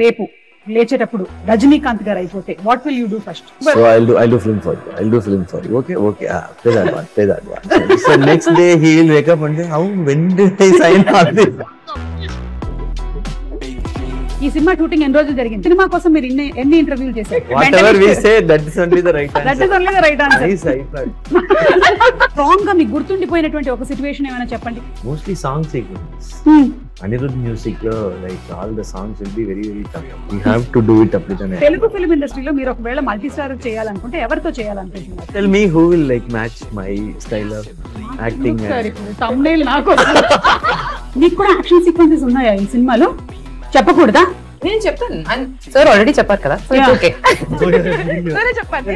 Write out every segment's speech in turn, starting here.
రేపు లేచేటప్పుడు రజనీకాంత్ గారు అయిపోతే what will you do first? So I'll do film for you. I'll do film for you. Okay. Pay that one. So next day he will wake up and say, how, when did I sign all this? ఈ cinema shooting ఎన్ని రోజులు జరిగింది? Cinema కోసం మీరు ఎన్ని ఇంటర్వ్యూలు చేశారు? Whatever we say, that is only the right answer. That is only the right answer. Nice iPad. Strong గా మీకు గుర్తుండిపోయినటువంటి ఒక సిచ్యువేషన్ ఏమైనా చెప్పండి. Mostly song sequences. Anirudh music lo, like all the songs will be very tough. We have to do it up with an Telugu film ఇండస్ట్రీలో మీరు ఒకవేళ multi star చేయాలనుకుంటే ఎవరితో చేయాలనుకుంటున్నారు? Tell me who will like match my style of acting. thumbnail నాకు. మీకు కూడా action sequences ఉన్నాయా ఈ సినిమాలో? చెప్పకూడదా? నేను చెప్తాను. సార్ ఆల్రెడీ చెప్పారు కదా, సో ఇట్స్ ఓకే. సరే చెప్పండి.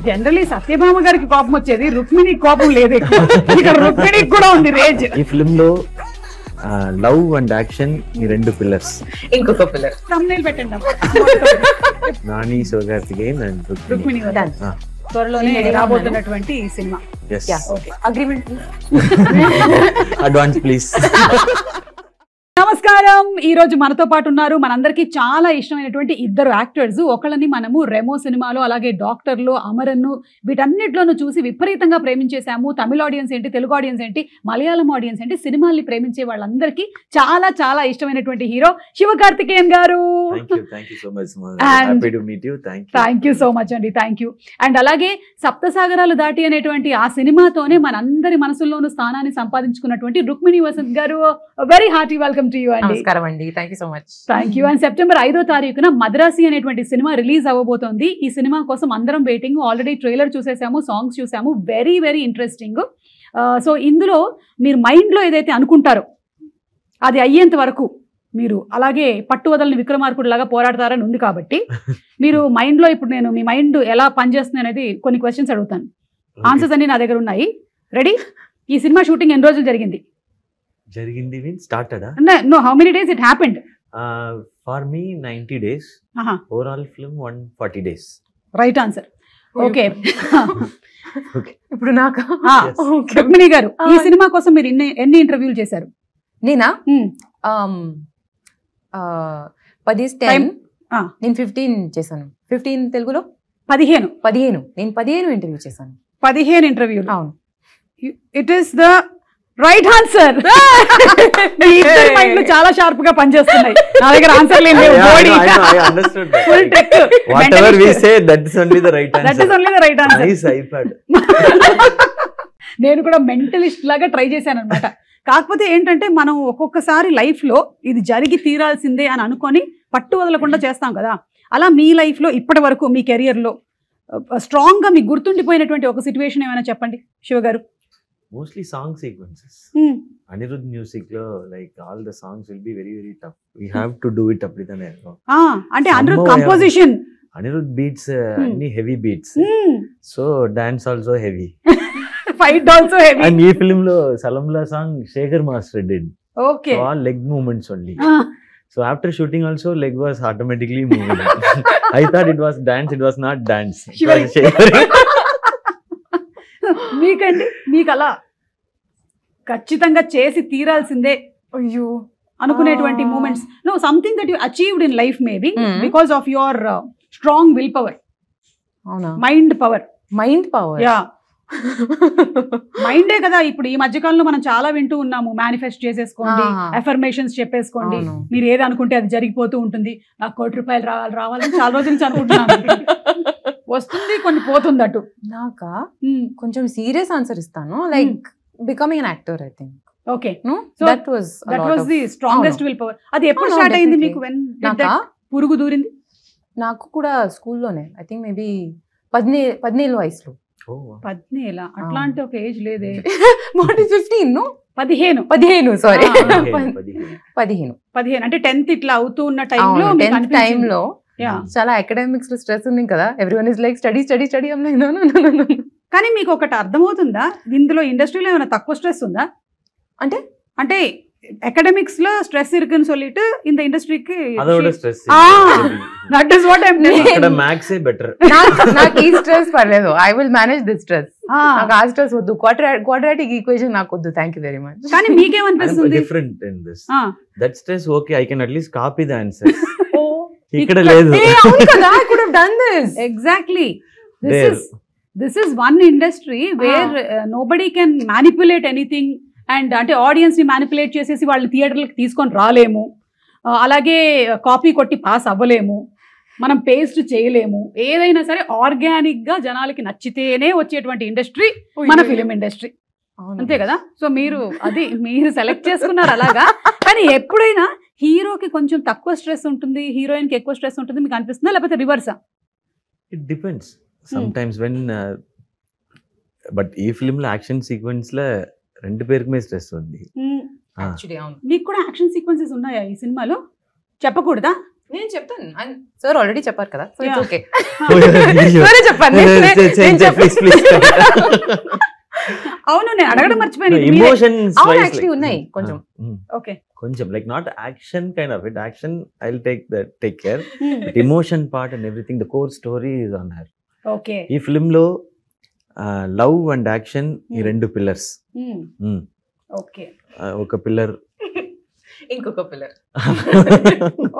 జనరల్లీ సత్యభామ గారికి కోపం వచ్చేది, రుక్మిణి కోపం లేదు ఎక్కువ. ఇక్కడ రుక్మిణికి కూడా ఉంది రేంజ్. ఈ ఫిల్మ్ లో లవ్ అండ్ యాక్షన్ ఈ రెండు పిల్లర్స్. ఇంకొక పిల్లర్ thumbnail పెట్టండి. నాని, శివకార్తికేయన్ అండ్ రుక్మిణి త్వరలోనే రాబోతున్నటువంటి ఈ cinema. Okay, agreement advance please. నమస్కారం. ఈ రోజు మనతో పాటు ఉన్నారు మనందరికి చాలా ఇష్టమైనటువంటి ఇద్దరు యాక్టర్స్. ఒకళ్ళని మనము రెమో సినిమాలో, అలాగే డాక్టర్లో, అమరన్ను, వీటన్నిటిలోనూ చూసి విపరీతంగా ప్రేమించేసాము. తమిళ ఆడియన్స్ ఏంటి, తెలుగు ఆడియన్స్ ఏంటి, మలయాళం ఆడియన్స్ ఏంటి, సినిమాల్ని ప్రేమించే వాళ్ళందరికీ చాలా చాలా ఇష్టమైనటువంటి హీరో శివకార్తికేయన్ గారు. థ్యాంక్ యూ సో మచ్ అండి. Thank you. అండ్ అలాగే సప్తసాగరాలు దాటి అనేటువంటి ఆ సినిమాతోనే మనందరి మనసుల్లోనూ స్థానాన్ని సంపాదించుకున్నటువంటి రుక్మిణి వసంత్ గారు. Very hearty welcome to you అండి. నమస్కారం అండి. Thank you so much. Thank you. And September 5వ తారీఖున మద్రాసి అనేటువంటి సినిమా రిలీజ్ అవ్వబోతోంది. ఈ సినిమా కోసం అందరం వెయిటింగ్. ఆల్రెడీ ట్రైలర్ చూసేసాము, సాంగ్స్ చూసాము. Very very interesting. సో ఇందులో మీరు మైండ్లో ఏదైతే అనుకుంటారో అది అయ్యేంత వరకు మీరు అలాగే పట్టు వదలని విక్రమార్కుడు లాగా పోరాడతారని ఉంది. కాబట్టి మీరు మైండ్లో ఇప్పుడు నేను మీ మైండ్ ఎలా పనిచేస్తుంది అనేది కొన్ని క్వశ్చన్స్ అడుగుతాను. ఆన్సర్స్ అన్ని నా దగ్గర ఉన్నాయి. రెడీ? ఈ సినిమా షూటింగ్ ఎన్ని రోజులు జరిగింది? Started? No, how many days it happened? For me 90 days. Overall film 140 days. Right answer. Okay. ఇప్పుడు నాకు రుక్మిణి గారు, ఈ సినిమా కోసం మీరు ఎన్ని ఇంటర్వ్యూలు చేశారు? నేనా 10 నేను 15 చేశాను. 15 తెలుగులో 15 నేను 15 ఇంటర్వ్యూ చేశాను. 15 ఇంటర్వ్యూలు. అవును. It is the right answer. చాలా షార్ప్ గా పనిచేస్తున్నాయి. నా దగ్గర ఆన్సర్ లేదు. నేను కూడా మెంటలిస్ట్ లాగా ట్రై చేశాను అనమాట. కాకపోతే ఏంటంటే మనం ఒక్కొక్కసారి లైఫ్ లో ఇది జరిగి తీరాల్సిందే అని అనుకొని పట్టు వదలకుండా చేస్తాం కదా. అలా మీ లైఫ్ లో ఇప్పటి వరకు మీ కెరియర్ లో స్ట్రాంగ్ గా మీకు గుర్తుండిపోయినటువంటి ఒక సిచ్యువేషన్ ఏమైనా చెప్పండి శివ గారు. Mostly song sequences. Anirudh music lo, like all the songs will be very tough. We have to do it up with an air. Ante Anirudh composition. Anirudh beats any heavy beats. So dance also heavy. Fight also heavy. And ee film lo Salamla song Shekhar Master did. Okay. So all leg movements only. So after shooting also leg was automatically moving. I thought it was dance, it was not dance. It was shakering. మీకండి, మీకు అలా ఖచ్చితంగా చేసి తీరాల్సిందే అయ్యో అనుకునేటువంటి moments? No, something that you achieved in life maybe because of your strong will power. అవునా? Mind power. Yeah, మైండే కదా. ఇప్పుడు ఈ మధ్యకాలంలో మనం చాలా వింటూ ఉన్నాము, మేనిఫెస్ట్ చేసేసుకోండి, అఫర్మేషన్స్ చెప్పేసుకోండి, మీరు ఏది అనుకుంటే అది జరిగిపోతూ ఉంటుంది. నాకు ₹1 రావాలని చాలా రోజుల నుంచి అనుకుంటున్నాను. వస్తుంది, కొన్ని పోతుంది. అటు నాకా కొంచెం సీరియస్ ఆన్సర్ ఇస్తాను. Like becoming an actor, I think. Okay, so that was the strongest will power. అది ఎప్పుడు స్టార్ట్ అయింది మీకు? పురుగు దూరింది? నాకు కూడా స్కూల్లోనే, ఐ థింక్ మేబీ 17 వయసులో. 17? అట్లాంటి ఒక ఏజ్ లేదే. 15 సారీ 15 అంటే 10th ఇట్లా అవుతూ ఉన్న టైంలో చాలా అకాడమిక్స్ లో స్ట్రెస్ ఉంది కదా. Everyone is like study study study. కానీ మీకు ఒకటి అర్థమవుతుందా, ఇందులో ఇండస్ట్రీలో ఏమైనా తక్కువ స్ట్రెస్ ఉందా? అంటే అంటే అకాడమిక్స్ లో స్ట్రెస్ இருக்குன்னு சொல்லிட்டு இந்த ఇండస్ట్రీకి அதோட stress that is what I am telling. ఇక్కడ మ్యాథ్స్ ఏ బెటర్. నాకు ఈ స్ట్రెస్ పర్లేదు. I will manage this stress. నాకు ఆస్ట్రస్ వద్దు, క్వాడ్రాటిక్ ఈక్వేషన్ నాకు వద్దు, థ్యాంక్ యూ వెరీ మచ్. కానీ మీకేమనిపిస్తుంది? Different in this. That stress okay, I can at least copy the answer. ఇక్కడ లేదు. Exactly. This is one industry where nobody can manipulate anything. And అంటే audience ని మ్యానిపులేట్ చేసేసి వాళ్ళు థియేటర్లకు తీసుకొని రాలేము, అలాగే కాపీ కొట్టి పాస్ అవ్వలేము, మనం పేస్ట్ చేయలేము. ఏదైనా సరే ఆర్గానిక్ గా జనాలకి నచ్చితేనే వచ్చేటువంటి ఇండస్ట్రీ మన ఫిలిం ఇండస్ట్రీ, అంతే కదా? సో మీరు సెలెక్ట్ చేసుకున్నారు అలాగా. కానీ ఎప్పుడైనా హీరోకి కొంచెం తక్కువ స్ట్రెస్ ఉంటుంది, హీరోయిన్ కి ఎక్కువ స్ట్రెస్ ఉంటుంది మీకు అనిపిస్తుందా, లేకపోతే రివర్సా? It depends some times when. But ఈ ఫిల్మ్ లో యాక్షన్ సీక్వెన్స్ లో రెండు పేరుకి మీద స్ట్రెస్ ఉంది. మీకు కూడా యాక్షన్ సీక్వెన్సెస్ ఉన్నాయా ఈ సినిమాలో? చెప్పకూడదా? నేను చెప్తాను, సార్ ఆల్రెడీ చెప్పారు కదా. అవును, నేను అడగడం మర్చిపోయాను. యాక్చువల్లీ ఉన్నాయి కొంచెం. ఓకే, కొంచెం like not action kind of it. Action I will take care, but emotion part and everything, the core story is on her. Okay, ఈ ఫిల్మ్ లో లవ్ అండ్ యాక్షన్ ఈ రెండు పిల్లర్స్. ఓకే, ఒక pillar, ఇంకొక pillar.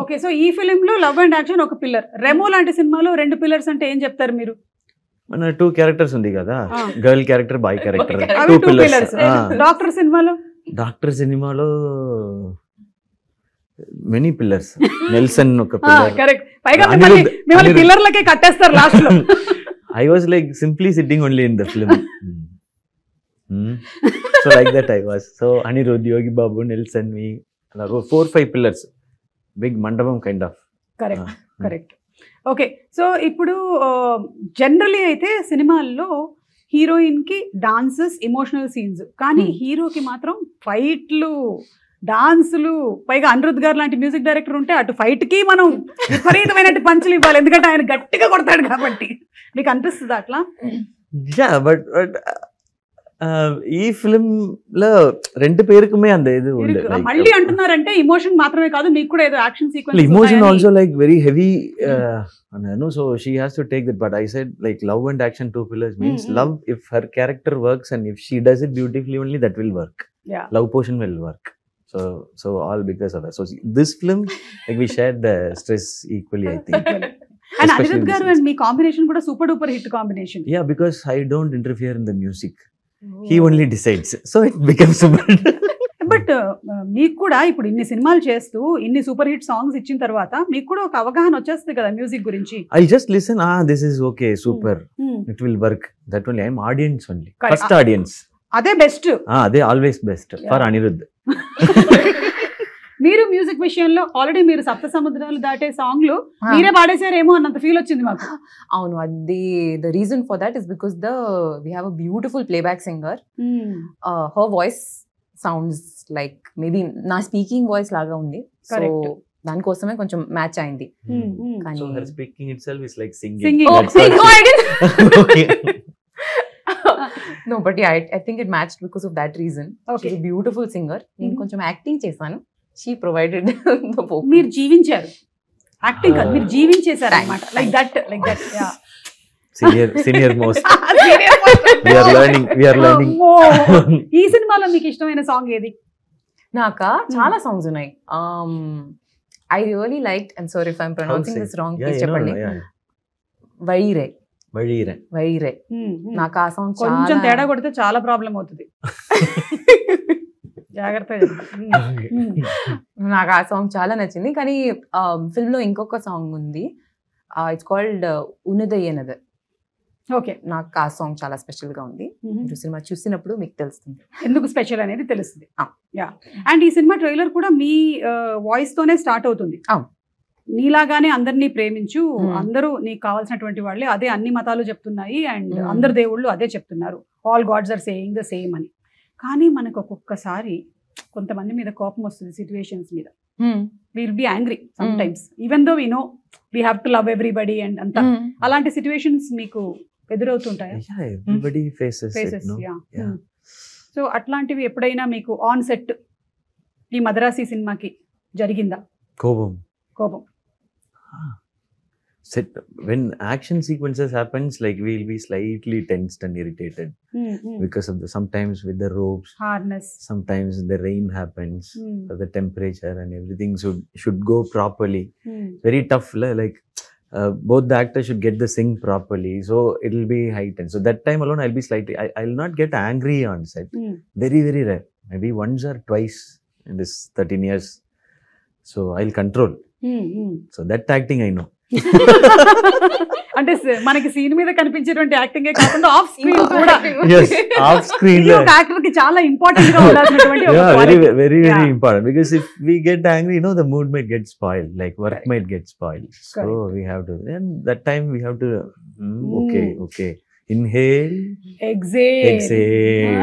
Okay, so ఈ film లో love and action ఒక pillar. Remo లాంటి సినిమాలో రెండు పిల్లర్స్ అంటే ఏం చెప్తారు మీరు? మన 2 క్యారెక్టర్స్ ఉంది కదా, గర్ల్ క్యారెక్టర్, బాయ్ క్యారెక్టర్, అవి 2 పిల్లర్స్. డాక్టర్ సినిమాలో? డాక్టర్ సినిమాలో మెనీ పిల్లర్స్. నెల్సన్ ఒక పిల్లర్. కరెక్ట్. పైగా మిమ్మల్ని పిల్లర్లకే కట్టేస్తారు లాస్ట్ లో. I was like simply sitting only in the film. So like that I was. So Anirudh, Yogi Babu, Nelson, me, 4-5 pillars, big mandapam kind of. Correct. Okay, so ఇప్పుడు generally అయితే సినిమాల్లో heroine కి dances, emotional scenes, కానీ హీరోకి మాత్రం ఫైట్లు, డాన్సులు, పైగా అనిరుద్ధ్ గారు లాంటి మ్యూజిక్ డైరెక్టర్ ఉంటే అటు ఫైట్ కి మనం విపరీతమైన పంచులు ఇవ్వాలి, ఎందుకంటే ఆయన గట్టిగా కొడతాడు కాబట్టి. మీకు అనిపిస్తుంది అట్లా? బట్ ఈ ఫిలిం లో రెండు పేరుకుమే అంత ఇది మళ్ళీ అంటున్నారంటే ఎమోషన్ మాత్రమే కాదు, మీకు కూడా ఏదో action sequence. Emotion also like very heavy, so she has to take that. But I said like love and action 2 pillars means love, if her character works and if she does it beautifully only, that will work. Love portion will work. So all because of that. So this film, like we shared the stress equally, I think. And Anirudh garu and me combination kuda super duper hit combination. Yeah, because I don't interfere in the music. He only decides. So it becomes super. But మీకు కూడా ఇప్పుడు ఇన్ని సినిమాలు చేస్తూ ఇన్ని super hit songs ఇచ్చిన తర్వాత మీకు కూడా ఒక అవగాహన వచ్చేస్తుంది కదా మ్యూజిక్ గురించి. I just listen, this is okay, super. It will work. That only I am audience only. First audience. అదే బెస్ట్. అదే ఆల్వేస్ బెస్ట్ ఫర్ అనిరుద్ధ్. మీరు మ్యూజిక్ విషయంలో ఆల్రెడీ మీరు సప్త సముద్రాలు దాటే సాంగ్లు మీరే పాడేశారేమో అన్నంత ఫీల్ వచ్చింది మాకు. అవును, అది the reason for that is because we have a beautiful playback singer. Her voice sounds like maybe నా స్పీకింగ్ వాయిస్ లాగా ఉంది. సో దానికోసమే కొంచెం మ్యాచ్ అయింది. కానీ her speaking itself is like singing. No, but yeah, I think it matched because of that reason. She's a beautiful singer. నేను కొంచెం acting చేశాను. She provided the vocal. మీరు జీవించారు, యాక్టింగ్ కాదు మీరు జీవించేశారు అన్నమాట. Like that yeah. Senior most. We are learning. ఈ సినిమాలో మీకు ఇష్టమైన సాంగ్ ఏది? నాకా చాలా సాంగ్స్ ఉన్నాయి. I really liked, I'm sorry if I'm pronouncing this wrong, please చెప్పండి. వైరే. నాకు ఆ సాంగ్ కొంచెం తేడా కొడితే చాలా ప్రాబ్లం అవుతుంది, జాగ్రత్తగా. నాకు ఆ సాంగ్ చాలా నచ్చింది. కానీ ఫిల్మ్ లో ఇంకొక సాంగ్ ఉంది, ఇట్స్ కాల్డ్ ఉన్నదయ్యనద. ఓకే, నాకు ఆ సాంగ్ చాలా స్పెషల్ గా ఉంది. మీరు సినిమా చూసినప్పుడు మీకు తెలుస్తుంది ఎందుకు స్పెషల్ అనేది తెలుస్తుంది. యా, అండ్ ఈ సినిమా ట్రైలర్ కూడా మీ వాయిస్ తోనే స్టార్ట్ అవుతుంది. నీలాగానే అందరినీ ప్రేమించు, అందరూ నీకు కావాల్సినటువంటి వాళ్ళే, అదే అన్ని మతాలు చెప్తున్నాయి అండ్ అందరు దేవుళ్ళు అదే చెప్తున్నారు, all gods are saying the same అని. కానీ మనకు ఒక్కొక్కసారి కొంతమంది మీద కోపం వస్తుంది, సిచ్యువేషన్స్ మీద. Will be angry sometimes even though we know we have to love everybody and అంతా. అలాంటి సిచ్యువేషన్స్ మీకు ఎదురవుతుంటాయా? సో అట్లాంటివి ఎప్పుడైనా మీకు ఆన్ సెట్ ఈ మద్రాసి సినిమాకి జరిగిందా? కోపం set when action sequences happens, like we'll be slightly tensed and irritated because of the sometimes with the ropes, harness. sometimes the rain happens, the temperature and everything should go properly. Very tough, like both the actors should get the sync properly, so it'll be heightened. So that time alone I'll be slightly, I'll not get angry on set. Very very rare, maybe once or twice in this 13 years, so I'll control. So that acting I know. అంటే మనకి scene మీద కనిపించేటువంటి యాక్టింగే కాకుండా off screen కూడా Yes, off screen. ఇది ఒక actor కి చాలా ఇంపార్టెంట్ గా ఉండాల్సినటువంటి ఒక Yeah, quality. very Yeah. important, because if we get angry, the mood might get spoiled, like work Correct. might get spoiled. So Correct. we have to, and that time we have to okay, inhale, exhale.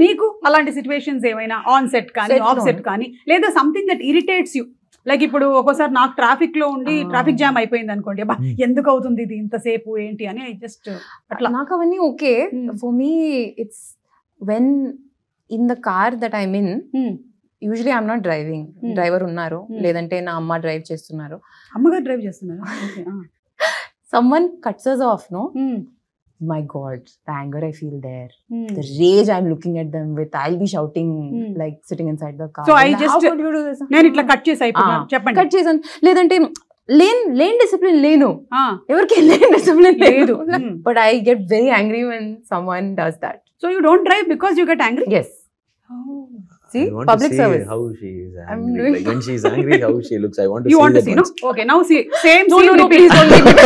మీకు అలాంటి situations ఏమైనా on set కానీ Set of లో. Set కానీ లేదా something that irritates you, like ఇప్పుడు ఒక్కోసారి నాకు ట్రాఫిక్ లో ఉండి ట్రాఫిక్ జామ్ అయిపోయింది అనుకోండి, అబ్బా ఎందుకు అవుతుంది ఇది ఇంతసేపు ఏంటి అని జస్ట్ అట్లా. నాకు అవన్నీ okay. For me it's when in the car that I mean, usually I'm not driving, driver ఉన్నారు లేదంటే నా అమ్మ డ్రైవ్ చేస్తున్నారు, అమ్మగారు డ్రైవ్ చేస్తున్నారు. someone cuts us off, no? My God, the anger I feel there, the rage I'm looking at them with, I'll be shouting like sitting inside the car. So I How just could you do this? నేను ఇట్లా cut చేసి అయిపోయాను చెప్పండి. Cut చేసాను, లేదంటే lane discipline లేను, ఆ, ఎవరికి లేన్ డిసిప్లిన్ లేదు. లేదు. But I get very angry when someone does that. So you don't drive because you get angry. Yes. See, I want public to see service. how she is I'm angry. doing- Like when she's angry, how she looks. I want to You see want to that see, no? once. Okay, now see, same No, scene no, no, repeat. please don't make it.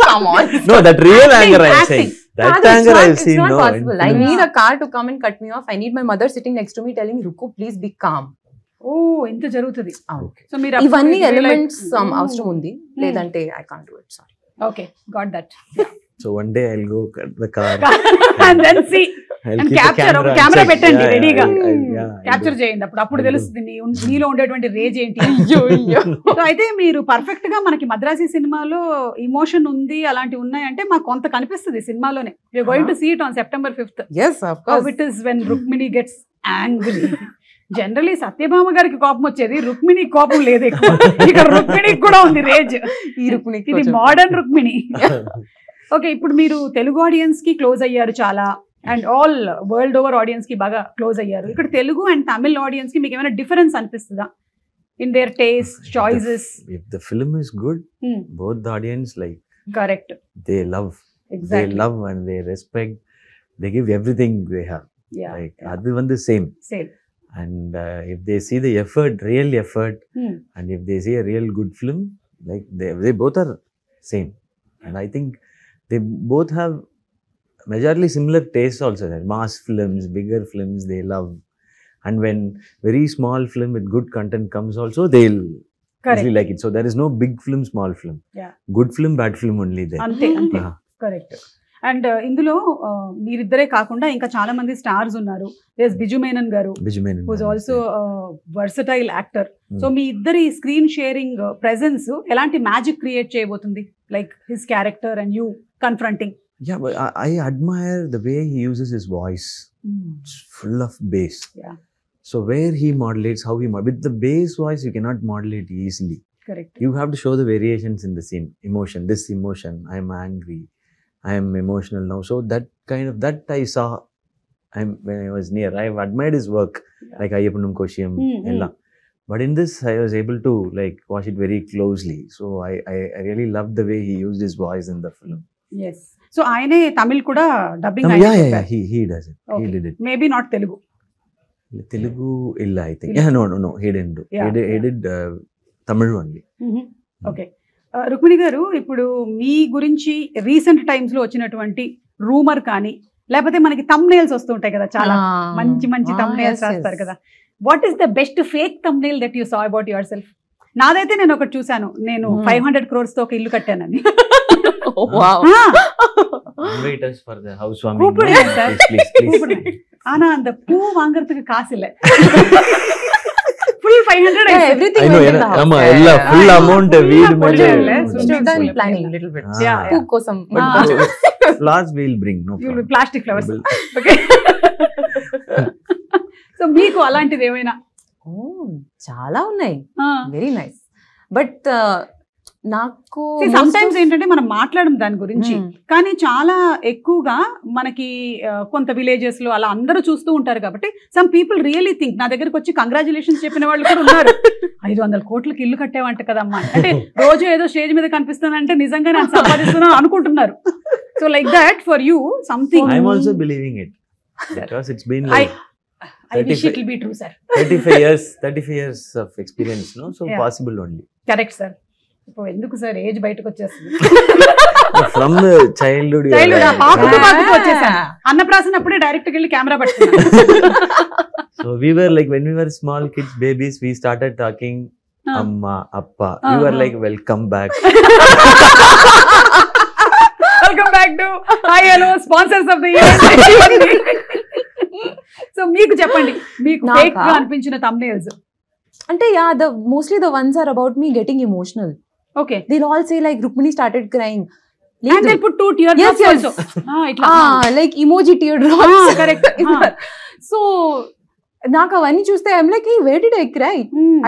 Come on. No, that real anger I'm Acting. saying. That Father, anger I've it's seen. not No, possible. I in films. need a car to come and cut me off. I need my mother sitting next to me telling me, Ruko, please be calm. ఓ ఇంత జరుగుతుంది. Okay. So మీరు ఇవన్నీ elements అవసరం ఉంది, లేదంటే I can't do it. Sorry. Okay, got that. So one day I'll go cut the car. And then see, I'll and keep capture, the ఒక camera camera and check. పెట్టండి Yeah, రెడీగా. I'll capture do. చేయండి, అప్పుడు I'll do. తెలుస్తుంది నీలో ఉండేటువంటి raise ఏంటి. So అయితే మీరు పర్ఫెక్ట్ గా మనకి మద్రాసి సినిమాలో ఇమోషన్ ఉంది అలాంటివి ఉన్నాయంటే మాకు కొంత కనిపిస్తుంది సినిమాలోనే. We're going to see it on September 5th. Yes, of course. It is when Rukmini gets angry. Generally Satyabhama గారికి కోపం వచ్చేది, రుక్మిణి కోపం లేదు ఎక్కువ. ఇక్కడ రుక్మిణికి కూడా ఉంది రేజ్. ఈ రుక్మిణికి ఇది కొంచెం. మోడర్న్ రుక్మిణి. ఓకే, ఇప్పుడు మీరు తెలుగు ఆడియన్స్ కి క్లోజ్ అయ్యారు చాలా, and all world over audience కి బాగా క్లోజ్ అయ్యారు. ఇక్కడ తెలుగు అండ్ తమిళ్ ఆడియన్స్ కి మీకు ఏమైనా డిఫరెన్స్ అనిపిస్తుందా in there taste, choices? If the film is good, both the audience, like, correct, they love. They exactly, love and they respect. They give everything they have. Like adu vandu same. Same. And if they see the effort, real effort, and if they see a real good film, like they both are same. And I think they both have majorly similar tastes also. That mass films, bigger films, they love. And when very small film with good content comes also, they'll easily like it. So there is no big film, small film. Yeah. Good film, bad film only there. అంతే అంతే, Yeah. Correct. And ఇందులో మీరిద్దరే కాకుండా ఇంకా చాలా మంది stars ఉన్నారు. There Biju Menon గారు, Biju Menon. Who's also versatile actor. So మీ ఇద్దరి స్క్రీన్ షేరింగ్ ప్రెజెన్స్ ఎలాంటి మ్యాజిక్ క్రియేట్ చేయబోతుంది, like his character and you confronting? Yeah, but I admire the way he uses his voice. It's full of bass. Yeah. So where he modulates, how he with the bass voice, you cannot modulate easily. Correct. You have to show the variations in the scene. Emotion, this emotion, I am angry, I am emotional now. So that kind of, that I saw when I was near. I have admired his work, like Ayyapanam Koshiyam, ella. But in this, I was able to like watch it very closely. So I really loved the way he used his voice in the film. Yes. So ఆయనే తమిళ్ కూడా dubbing Yeah, he does it. He did it. Maybe not Telugu. Telugu illa, I think. Yeah, no, he didn't do. Yeah, He did Tamil only. Okay, Rukmini గారు, ఇప్పుడు మీ గురించి recent times లో వచ్చినటువంటి rumour కానీ, లేకపోతే మనకి థంబ్నెయిల్స్ వస్తుంటాయి కదా, చాలా మంచి మంచి థంబ్నెయిల్స్ రాస్తారు కదా. What is the best fake thumbnail that you saw about your self? నాదైతే నేను ఒకటి చూసాను, నేను 500 crores తో ఒక ఇల్లు కట్టానని. Invite us for the housewarming. கூப்பிடுங்க சார், Please. கூப்பிடுங்க. ஆனா அந்த பூ வாங்குறதுக்கு காசு இல்ல. full 500 Yeah, everything I know, went in the house. ama ella full amount Full weed amount mele. illa. We've done planning little bit. Yeah. Poo kosam. Flowers we'll bring, no You problem. plastic flowers. We'll- okay. So మీకు అలాంటిది ఏమైనా? చాలా ఉన్నాయి. Very nice. But నాకు sometimes ఏంటంటే మనం మాట్లాడడం దాని గురించి, కానీ చాలా ఎక్కువగా మనకి కొంత విలేజెస్ లో అలా అందరూ చూస్తూ ఉంటారు కాబట్టి సమ్ పీపుల్ రియలీ థింక్, నా దగ్గరకు వచ్చి కంగ్రాచులేషన్స్ చెప్పిన వాళ్ళు కూడా ఉన్నారు, 500 కోట్లకి ఇల్లు కట్టేవంట కదమ్మా, అంటే రోజు ఏదో స్టేజ్ మీద కనిపిస్తానంటే నిజంగా నేను సంపాదిస్తున్నాను అనుకుంటున్నారు. So like that for you something. I'm also believing it because it's been like I wish it will be true, sir. 35 years of experience, no? So Yeah. possible only. Correct sir. ఇప్పుడు ఎందుకు sir age బయటకు వచ్చేస్తుంది? From the childhood. you are childhood like- పాపకు వచ్చేసాను. అన్నప్రాసన అప్పుడే direct వెళ్ళి camera పట్టుకున్నాను. So we were like, when we were small kids, babies, we started talking Amma, Appa. We were like, welcome back. Welcome back to hi hello sponsors of the year. So మీకు చెప్పండి, మీకు నాకా? Fake గా అనిపించిన thumbnails. అంటే mostly the ones are about me getting emotional. Okay. They'll all say like Rukmini started crying. And they'll put 2 tear Yes, drops yes. also. ఇట్లా. Like emoji teardrops. Correct. So నాకు అవన్నీ చూస్తే I'm like, where did I cry?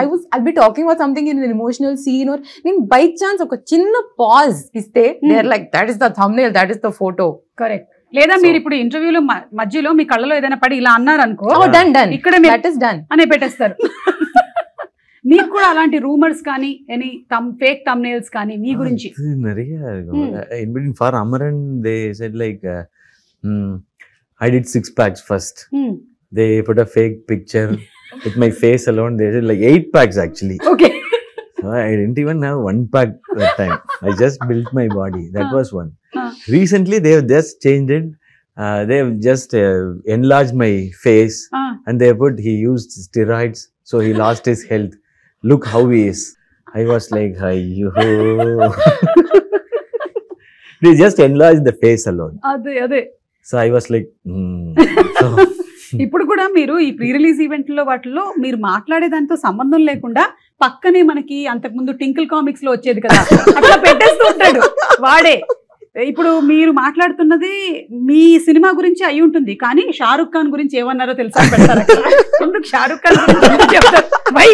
I'll be talking about something in an emotional scene, or నేను by chance ఒక చిన్న pause ఇస్తే they are like, that is the thumbnail, that is the photo. Correct. లేదా మీరు ఇప్పుడు ఇంటర్వ్యూలో మధ్యలో మీ కళ్ళలో ఏదైనా పడి ఇలా అన్నారు అనుకో, Done. ఇక్కడ That is done. అనే పెట్టేస్తారు. మీకు కూడా అలాంటి రూమర్స్ కానీ ఎనీ ఫేక్ thumbnails కానీ మీ గురించి? In between for Amaran, they said like, I did 6 packs first. They put a fake picture with my face alone. They said like 8 packs actually. Okay. So I didn't even have 1 pack that time. I just built my body. That was one. Uh. Recently, they have just changed it. They have just enlarged my face, and they put he used steroids, so he lost his health. Look how he is. I was like, ayyo. They just enlarged the face alone. అదే. So I was like, So, ఇప్పుడు కూడా మీరు ఈ pre release ఈవెంట్లో వాటిలో మీరు మాట్లాడే దాంతో సంబంధం లేకుండా పక్కనే మనకి అంతకుముందు టింకిల్ కామిక్స్ లో వచ్చేది కదా, అట్లా పెట్టేస్తూ ఉంటాడు వాడే. ఇప్పుడు మీరు మాట్లాడుతున్నది మీ సినిమా గురించి అయి ఉంటుంది, కానీ షారుఖ్ ఖాన్ గురించి ఏమన్నారో తెలుసా పెడతారు. ఎందుకు షారుఖ్ ఖాన్ గురించి చెప్తారు? వై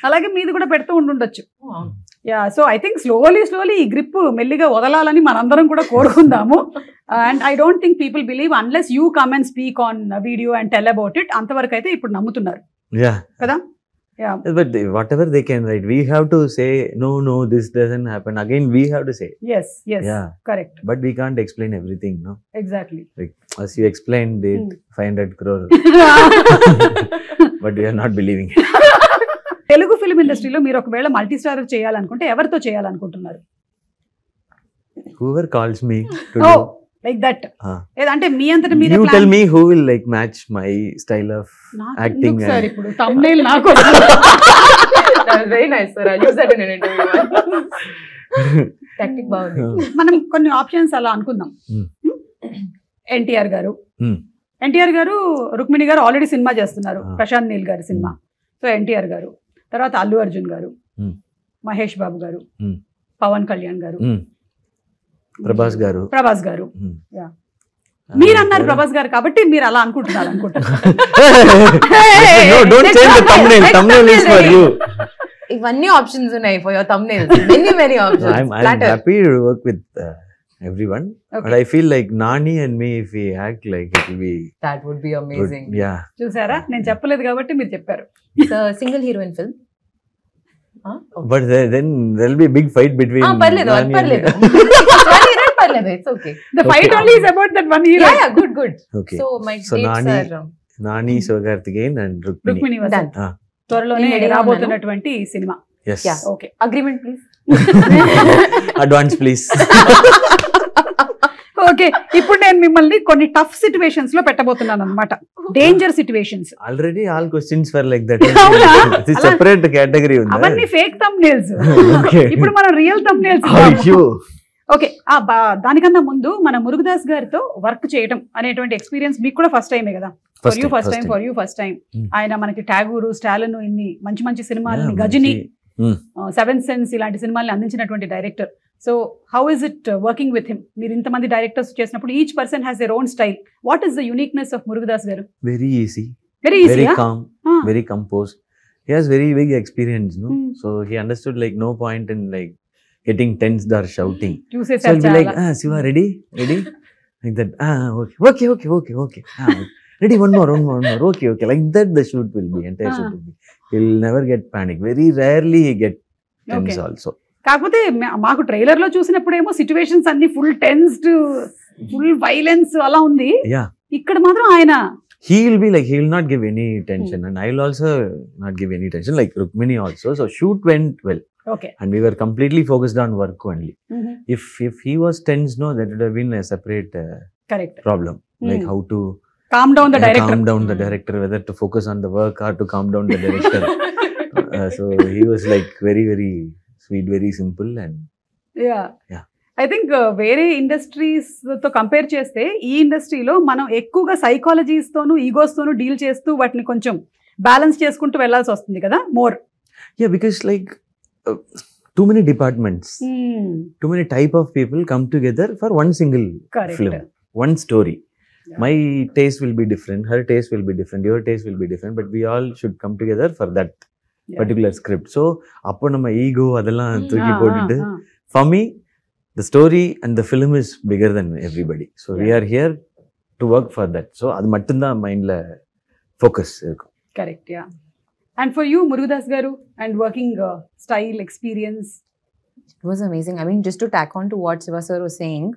అలాగే మీది కూడా పెడుతూ ఉండుండొచ్చు. Yeah, so I think slowly ఈ గ్రిప్ మెల్లిగా వదలాలని మనందరం కూడా కోరుకుందాము. And I don't think people believe unless you come and speak on video and tell about it. అంతవరకు అయితే ఇప్పుడు నమ్ముతున్నారు yeah. కదా. But whatever they can write, we have to say, no, this doesn't happen. Again, we have to say. Yes, Yeah. correct. But we can't explain everything, no? Exactly. Like, as you explained it, 500 crore. But we are not believing it. Telugu film ఇండస్ట్రీలో మీరు ఒకవేళ multi starrer చేయాలనుకుంటే ఎవరితో చేయాలనుకుంటున్నారు? Whoever calls me to oh do. Like that. Ah. అంటే మీ అంతటా మీరే You plan- tell me who will like match my style of నాకు acting ఎందుకు సార్ and- ఇప్పుడు thumbnail నాకు That was very nice, sir. I'll use that in an interview. Tactic బాగుంది. మనం కొన్ని ఆప్షన్స్ అలా అనుకుందాం. Hmm. ఎన్టీఆర్ గారు, Hmm. ఎన్టీఆర్ గారు, రుక్మిణి గారు ఆల్రెడీ సినిమా చేస్తున్నారు, Ah. ప్రశాంత్ నీల్ గారి సినిమా. సో ఎన్టీఆర్ గారు, తర్వాత అల్లు అర్జున్ గారు, Hmm. మహేష్ బాబు గారు, Hmm. పవన్ కళ్యాణ్ గారు, ప్రభాస్ గారు. ప్రభాస్ గారు. Hmm. Yeah. మీరు అన్నారు ప్రభాస్ గారు కాబట్టి మీరు అలా అనుకుంటున్నారు అనుకుంటున్నారు. No, don't change the thumbnail. Thumbnail is for you. ఇవన్నీ ఆప్షన్స్ ఉన్నాయి for your thumbnails. Many options. I'm Platter. happy to work with everyone. Okay. But I feel like Nani and me, if we act like it will be That would be good. amazing. Yeah. చూసారా, నేను చెప్పలేదు కాబట్టి మీరు చెప్పారు. It's a single heroine film. Okay. But then there'll be a big fight between పర్లేదు, Nani and పర్లేదు. పర్లేదు, it's okay. The fight Okay. only is about that one hero. Yeah, good. Okay. So my So dates Nani- are Nani, Sivakarthikeyan and Rukmini. Rukmini Vasant. done. Ah, త్వరలోనే నేను ready గా రాబోతున్నటువంటి cinema. yes. Yeah. Okay. Agreement, please. Advance, please. Okay, ఇప్పుడు నేను మిమ్మల్ని కొన్ని tough situations లో పెట్టబోతున్నాను అన్నమాట. Danger situations. Already all questions were like that. అవునా? It's a separate category. అవన్నీ ఫేక్ thumbnails. Okay. ఇప్పుడు మనం రియల్ thumbnails. Ayyo. ఓకే, దానికన్నా ముందు మన మురుగదాస్ గారితో వర్క్ చేయడం అనేటువంటి ఎక్స్పీరియన్స్ మీకు కూడా ఫస్ట్ టైమే కదా? For you first time. Hmm. ఆయన మనకి టాగూరు, స్టాలిన్, ఇన్ని మంచి మంచి సినిమాలని, Yeah, Ghajini, Hmm. Seven sense ఇలాంటి సినిమాల్ని అందించినటువంటి director. So how is it working with him? మీరు ఇంతమంది డైరెక్టర్స్ చేసినప్పుడు each person has their own style. What is the uniqueness of Murugadoss garu? Very easy. Very Very easy. calm. Very composed. he has very big experience, no? So he understood like no point in like getting tensed or shouting. So చూసేసారు he'll be like, చాలా. Siva, ready? Like that. Okay. Ready, one more. Okay. Like that the shoot will be, entire shoot will be. He'll never get panic. Very rarely he get tense Okay. also. కాకపోతే మాకు trailer లో చూసినప్పుడేమో situations అన్ని full tensed, full violence అలా ఉంది. Yeah. ఇక్కడ మాత్రం ఆయన He will be like, he will not give any tension, and I will also not give any tension, like Rukmini also. So shoot went well, okay. and we were completely focused on work only. If he was tense, no, that would have been a separate correct. problem, like how to calm down the director. calm down the director, whether to focus on the work or to calm down the director. So he was like very, very sweet, very simple, and Yeah. I think వేరే industries తో compare చేస్తే ఈ ఇండస్ట్రీలో మనం ఎక్కువగా psychologies తోను egos తోను deal చేస్తూ వాటిని కొంచెం బ్యాలెన్స్ చేసుకుంటూ వెళ్ళాల్సి వస్తుంది కదా more. yeah, because like too many departments, too many type of people come together for one single Correct. film, one story. Yeah. My taste will be different, her taste will be different, your taste will be different, but we all should come together for that particular script. So appo nama ego adella thooki potittu, for me the story and the film is bigger than everybody, so we are here to work for that. So adu mattum da mind la focus irukum. Correct. Yeah. And for you Murugadoss గారు and working style experience. It was amazing. I mean, just to tack on to what Siva sir was saying,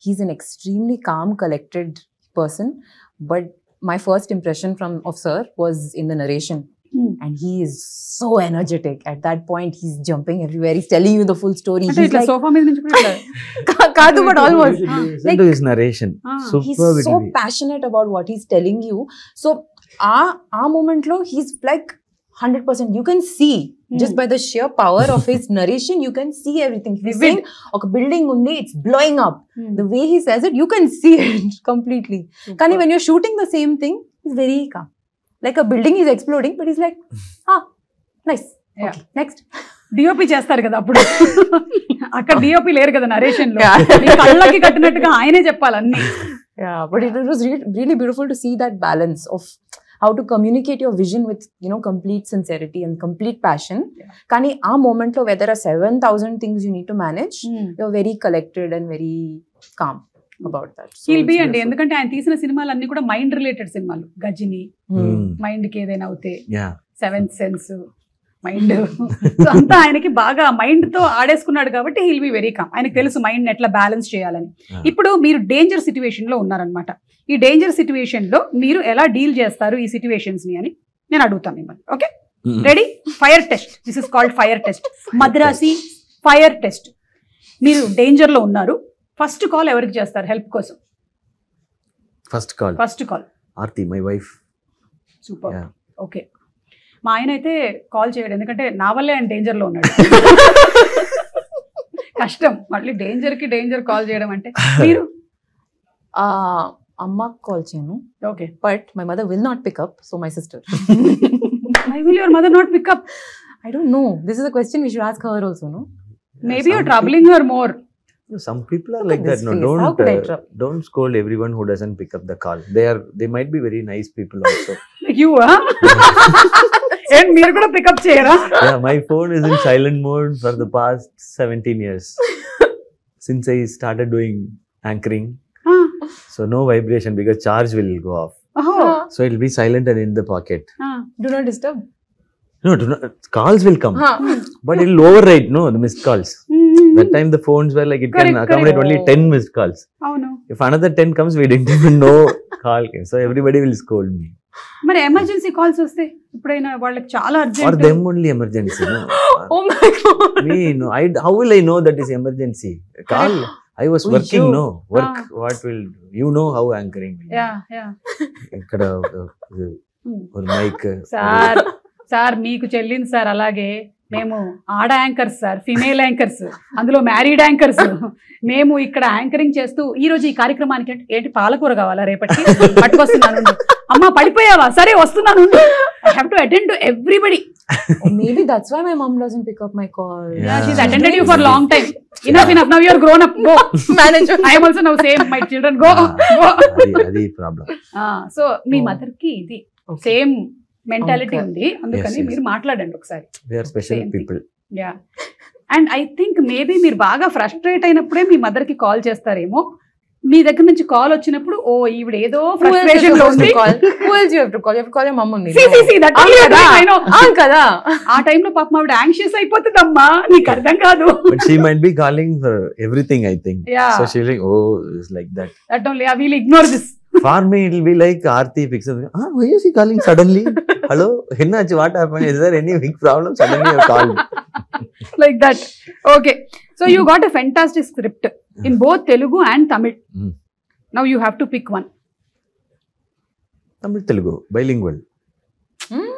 he's an extremely calm, collected person. But my first impression of sir was in the narration. And he is so energetic. At that point, he's jumping everywhere. He's telling you the full story. అంటే He's ఇట్లా like, sofa మీద నుంచి కూడా ఇట్లా. Kadu, but almost. Listen to his narration. He's Superb it so will be. passionate about what he's telling you. So, our moment lo, he's like 100%. You can see just by the sheer power of his narration, you can see everything. He's Vivid. saying, "Okay, building undi, it's blowing up." The way he says it, you can see it completely. Kani, when you're shooting the same thing, he's very calm. Like a building is exploding, but he's like, nice. Yeah. Okay, next. DOP చేస్తారు కదా అప్పుడు. అక్కడ DOP లేరు కదా narration లో. Yeah. మీ కళ్ళకి కట్టినట్టుగా ఆయనే చెప్పాలి అన్ని. Yeah, but it was really beautiful to see that balance of how to communicate your vision with, complete sincerity and complete passion. Kani, our moment lo, where there are 7,000 things you need to manage, you're very collected and very calm about that. So he'll be it's అండి, beautiful. ఎందుకంటే ఆయన తీసిన సినిమాలు అన్ని కూడా mind related సినిమాలు. Ghajini, mind కి ఏదైనా అవుతే, Yeah. Seventh sense, mind. So అంతా ఆయనకి బాగా మైండ్ తో ఆడేసుకున్నాడు కాబట్టి హీల్ బి వెరీ కామ్. ఆయనకి తెలుసు మైండ్ ఎట్లా బ్యాలెన్స్ చేయాలని. ఇప్పుడు మీరు డేంజర్ సిచ్యువేషన్ లో ఉన్నారనమాట. ఈ డేంజర్ సిచ్యువేషన్ లో మీరు ఎలా డీల్ చేస్తారు ఈ సిచ్యువేషన్స్ ని అని నేను అడుగుతాను మిమ్మల్ని. Okay, ready? Fire test. This is called fire test. Madrasi fire test. మీరు డేంజర్ లో ఉన్నారు. ఫస్ట్ కాల్ ఎవరికి చేస్తారు హెల్ప్ కోసం? First call. First call Aarti, my wife. Super. Yeah. Okay, మా ఆయన అయితే కాల్ చేయడు, ఎందుకంటే నా వల్లే ఆయన డేంజర్ లో ఉన్నాడు. కష్టం మళ్ళీ డేంజర్ కి డేంజర్ కాల్ చేయడం అంటే. మీరు? Amma call cheyanu, okay. but my mother will not pick up, so my sister. Why will your mother not pick up? I don't know. This is a question we should ask her also, no? Maybe you're troubling her more. Some people are Look like at that. this No, face. How could I trouble? don't scold everyone who doesn't pick up the call. They might be very nice people also. Like you, huh? And మీరు కూడా pickup చేయరా? Yeah, my phone is in silent mode for the past 17 years. Since I started doing anchoring. So no vibration because charge will go off. So it will be silent and in the pocket. Do not disturb. No, calls will come. But it will override, no, the missed calls. That time the phones were like, it can Correct, accommodate correct. only 10 missed calls. అవును. If another 10 comes, we didn't even know call came. So everybody will scold me. మరి emergency calls వస్తే ఇప్పుడైనా వాళ్ళకి చాలా For urgent. them only emergency, no? Oh my god. Me, no. How will I know that is emergency? Call. I was Oh, working, you. no. Work. What will you know how anchoring? Yeah yeah. ఇక్కడ ఒక mic. Sir మీకు చెల్లింది sir. అలాగే మేము ఆడ anchors sir, female anchors, అందులో married anchors. మేము ఇక్కడ యాంకరింగ్ చేస్తూ ఈ రోజు ఈ కార్యక్రమానికి ఏంటి పాలకూర కావాలా రేపటికి పట్టుకొస్తున్నాను. అమ్మా పడిపోయావా? సరే వస్తున్నాను. I have to attend to everybody. Maybe that's why my mom doesn't pick up my call. Yeah, she's attended you for long time. Enough. Now you are grown up. Go. Manager. I am also now same. My children go. అది problem. So మీ mother కి ఇది same mentality Okay. ఉంది, అందుకని Yes, yes. మీరు మాట్లాడండి ఒకసారి. They are special Same thing. People. Yeah, and I think maybe మీరు బాగా ఫ్రస్ట్రేట్ అయినప్పుడే మీ మదర్ కి కాల్ చేస్తారేమో. మీ దగ్గర నుంచి కాల్ వచ్చినప్పుడు ఓ ఈవిడ ఏదో Who else you're ఫ్రస్ట్రేషన్ లో supposed to ఉంది. call? Who else you have to call? You have to call your mom only. See, see, see, that only I know. కదా. ఆ టైంలో పాపం ఆవిడ యాంగ్షియస్ అయిపోతుందమ్మా, నీకు అర్థం కాదు. But she might be calling for everything, I think. Yeah. So she's like, oh, it's like that. That only I will ignore this. For me, it'll be like Aarti picks up. Why is he calling suddenly? Hello? Hinnachi, what happened? Is there any big problem? Suddenly you called. Like that. Okay. So you got a fantastic script in both Telugu and Tamil. Mm. Now you have to pick one. Tamil Telugu, bilingual. Hmm?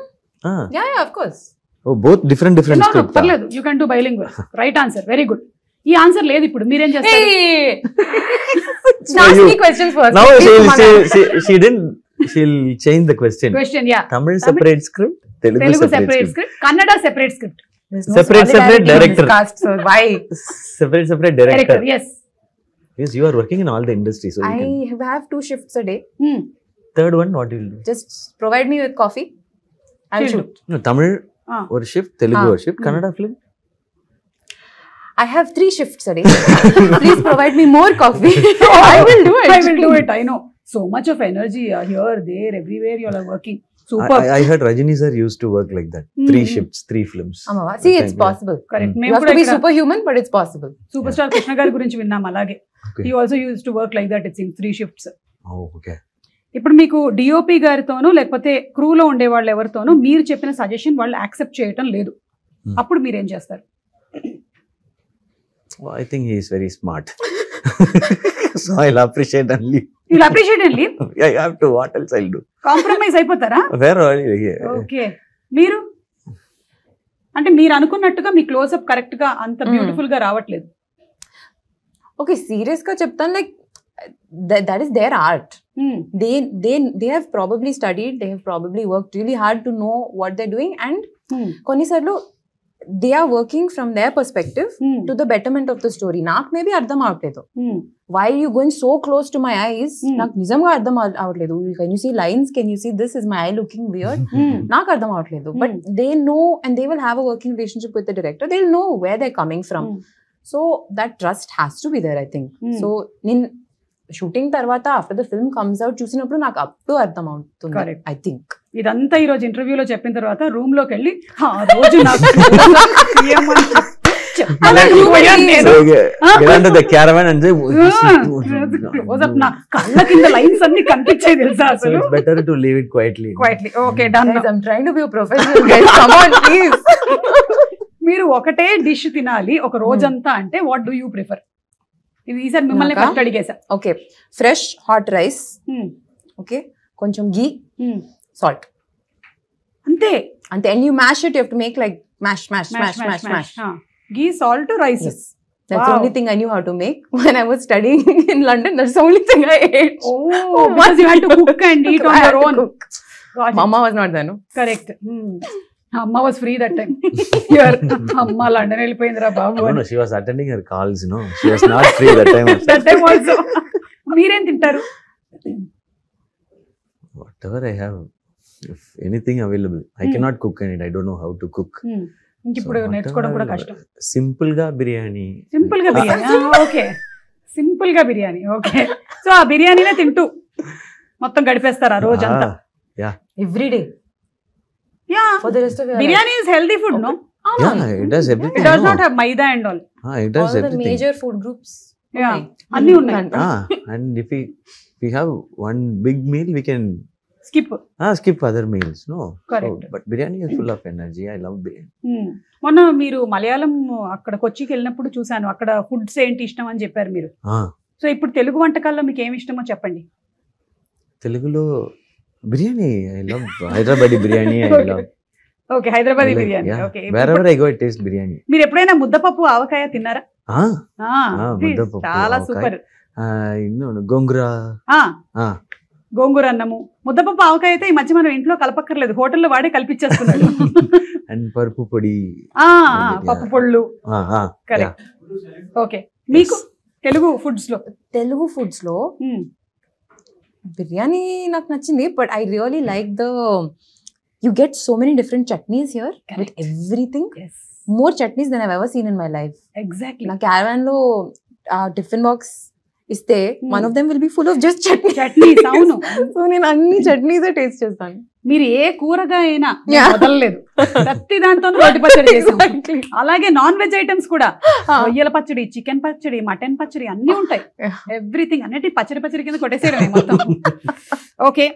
Ah. Yeah, of course. Oh, both different No, no, scripts. పర్లేదు. You can do bilingual. Right answer. Very good. ఈ answer లేదు ఇప్పుడు, మీరేం చేస్తారు? Hey! So Ask you- me questions first. Now Please, she didn't. She'll change the question. Question, yeah. Tamil separate script, Telugu Telugu separate separate script. script, Kannada separate script. There's no Separate solidarity in director. this cast, so why? Separate director. Director, yes. Yes, you are working in all the industries. So you can. I have 2 shifts a day. Hmm. Third one, what will you do? Just provide me with coffee. I'll She'll shoot. No, Tamil Ah. or shift, Telugu Ah. or shift, Kannada film. I have 3 shifts a day. Please provide me more coffee. I will do it. I will do it. I know. So much of energy here, there, everywhere you all are working. Super. I heard Rajini sir used to work like that. 3 shifts, 3 films. Amava. See, it's Yeah. possible. Correct. You మేము have కూడా to be ఇక్కడ superhuman, but it's possible. Super star Krishna గారి గురించి విన్నాం అలాగే. Okay. He also used to work like that. It seems 3 shifts. Oh, okay. ఇప్పుడు మీకు DOP గారితోనో లేకపోతే క్రూలో ఉండే వాళ్ళు ఎవరితోనో మీరు చెప్పిన సజెషన్ వాళ్ళు యాక్సెప్ట్ చేయటం లేదు, అప్పుడు మీరేం చేస్తారు? Well, I think he is very smart. So I'll appreciate and leave. వీళ్ళు అప్రిషియేట్ అండి, I have to. What else I'll do? Compromise అయిపోతారా? Where are you? ఓకే, మీరు అంటే మీరు అనుకున్నట్టుగా మీ క్లోజ్అప్ కరెక్ట్ గా అంత బ్యూటిఫుల్ గా రావట్లేదు. Okay, serious ka cheptan, like that is their art. They have probably studied, they have probably worked really hard to know what they're doing, and konni sarlu they are working from their perspective to the betterment of the story. Nak maybe ardham avaledu. Why are you going so close to my eyes? Nak nijamga ardham avaledu. Can you see lines? Can you see this? Is my eye looking weird? Nak ardham avaledu. But they know, and they will have a working relationship with the director. They'll know where they're coming from. So that trust has to be there, I think. So shooting tarvata, after the film comes out, చూసినప్పుడు నాకు అప్పుడు అర్థం అవుతుంది. Correct. I think. ఇదంతా ఈ రోజు ఇంటర్వ్యూలో చెప్పిన తర్వాత రూమ్ లోకి వెళ్ళి ఆ రోజు నాకు ఏమని చెప్పలేకపోయాను నేను. So get onto the caravan and say, close up నా కళ్ళ కింద లైన్స్ అన్ని కనిపించాయి తెలుసా so అసలు. it's better to leave it quietly. Quietly okay done. Guys, I'm trying to be a professional, guys. Come on, please. మీరు ఒకటే డిష్ తినాలి ఒక రోజంతా అంటే వాట్ డూ యూ ప్రిఫర్? ఇది ఈసారి మిమ్మల్ని నాకా? First అడిగేసా. Okay, fresh hot rice. Okay, కొంచెం ghee, salt. అంతే. And then you mash it. You have to make like mash. Ghee salt rice. Yes. That's the Wow. only thing I knew how to make when I was studying in London. That's the only thing I ate. Oh, because you had to cook and eat on I had your to own. cook. Mama was not there, no? Correct. అమ్మ was free that time. Here అమ్మ London వెళ్ళిపోయిందిరా బాబు No, అని. no, she was attending her calls, you know. She was not free that time. That time also. మీరేం తింటారు? Whatever I have, if anything available. I cannot cook and I don't know how to cook. ఇంక ఇప్పుడు So నేర్చుకోవడం కూడా whatever, కష్టం. simple ga biryani. Simple గా biryani. Okay, simple గా biryani. Okay, so ఆ బిర్యానీనే తింటూ మొత్తం గడిపేస్తారు ఆ రోజంతా. Yeah. Every day yeah, for the rest of your life. Biryani is healthy food, no? Yeah, it does everything. It does no. Not have maida and all. It does All the everything. major food groups. Yeah. Okay. అన్నీ ఉన్నాయి. And if we have one big meal, we can skip. skip other meals. No. Correct. But biryani is full of energy. I love biryani. మొన్న మీరు మలయాళం అక్కడ కొచ్చికి వెళ్ళినప్పుడు చూసాను, అక్కడ foods ఏంటి ఇష్టం అని చెప్పారు మీరు. సో ఇప్పుడు తెలుగు వంటకాల్లో మీకు ఏమి ఇష్టమో చెప్పండి. Telugulo biryani. I love Hyderabadi biryani. I love. Okay, Hyderabadi I like- biryani. yeah. Okay, Wherever I go, I taste biryani. మీరు ఎప్పుడైనా ముద్దపప్పు ఆవకాయ తిన్నారా? ఇది ముద్దపప్పు, చాలా ఆవకాయ. సూపర్. గోంగూర. గోంగూర అన్నము, ముద్దపప్పు ఆవకాయ అయితే ఈ మధ్య మనం ఇంట్లో కలపక్కర్లేదు, హోటల్లో వాడే కలిపిచ్చేస్తున్నాడు. అండ్ పరుపు పొడి. పప్పు పొళ్ళు. కరెక్ట్. ఓకే, మీకు తెలుగు ఫుడ్స్ లో? తెలుగు ఫుడ్స్ లో బిర్యానీ నాకు నచ్చింది, but I really like the you get so many different chutneys here with everything. Yes. More chutneys than I've ever seen in my life. Exactly. Na caravan lo tiffin box iste one of them will be full of just chutney. Chutneys అవును. So నేను అన్ని chutneys taste చేస్తాను. మీరు ఏ కూరగా అయినా Yeah. వదలలేదు, ప్రతి దాంతో రోటి పచ్చడి చేసాం. Exactly. అలాగే నాన్ వెజ్ ఐటమ్స్ కూడా రొయ్యల పచ్చడి, చికెన్ పచ్చడి, మటన్ పచ్చడి అన్ని ఉంటాయి. Yeah. ఎవ్రీథింగ్ అన్నిటి పచ్చడి కింద కొట్టేసేయడమే మొత్తం. Okay,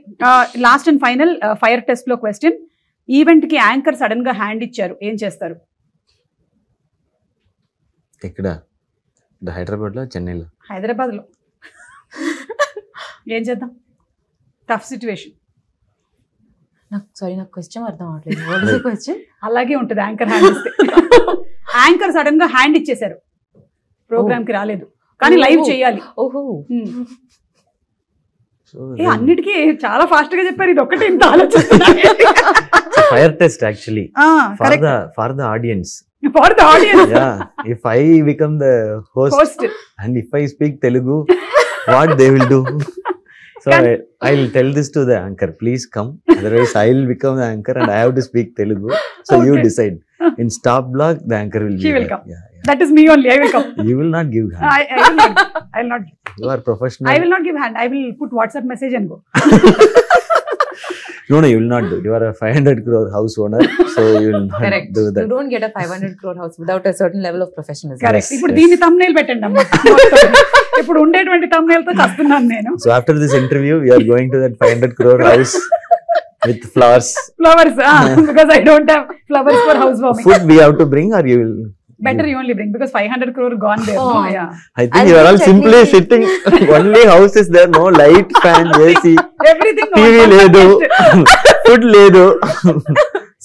last and final fire test లో క్వశ్చన్. ఈవెంట్ కి యాంకర్ సడన్ గా హ్యాండ్ ఇచ్చారు, ఏం చేస్తారు? ఇక్కడ హైదరాబాద్ లో, చెన్నైలో? హైదరాబాద్ లో. ఏం చేద్దాం? Tough situation. నాకు క్వశ్చన్ అర్థం అవట్లేదు. What is the question? అలాగే ఉంటుంది యాంకర్ హ్యాండ్ ఇస్తే. యాంకర్ సడన్ గా హ్యాండ్ ఇచ్చేసారు, ప్రోగ్రామ్ కి రాలేదు కానీ లైవ్ చేయాలి. ఓహో. అన్నిటికీ చాలా ఫాస్ట్ గా చెప్పారు, ఇది ఒకటి ఇంత ఆలోచిస్తున్నా. Fire test actually for the audience. For the audience. Yeah, if I become the host and if I speak Telugu, what they will do? So I'll tell this to the anchor, please come, otherwise I'll become the anchor and I have to speak Telugu. So Okay. you decide. In stop block, the anchor will She be will there. come. Yeah. That is me only. I will come. You will not give hand. I will not. I will not. You are professional. I will not give hand. I will put WhatsApp message and go. No, you will not do. You are a 500 crore house owner, so you will not Correct. do that. You don't get a 500 crore house without a certain level of professionalism. Correct. Yes, ఇప్పుడు yes. దీన్ని thumbnail పెట్టండి అమ్మా. ఇప్పుడు ఉండేటువంటి thumbnail తో చస్తున్నాను నేను. So after this interview, we are going to that 500 crore house with flowers. Flowers, because I don't have flowers for housewarming. Food we have to bring, or you will? Better you only bring because 500 crore gone there. Oh. No, yeah. I think I'll you are all bring simply chutney. sitting. Only house is there, no light, fan, AC, Everything. TV ledu, food ledu.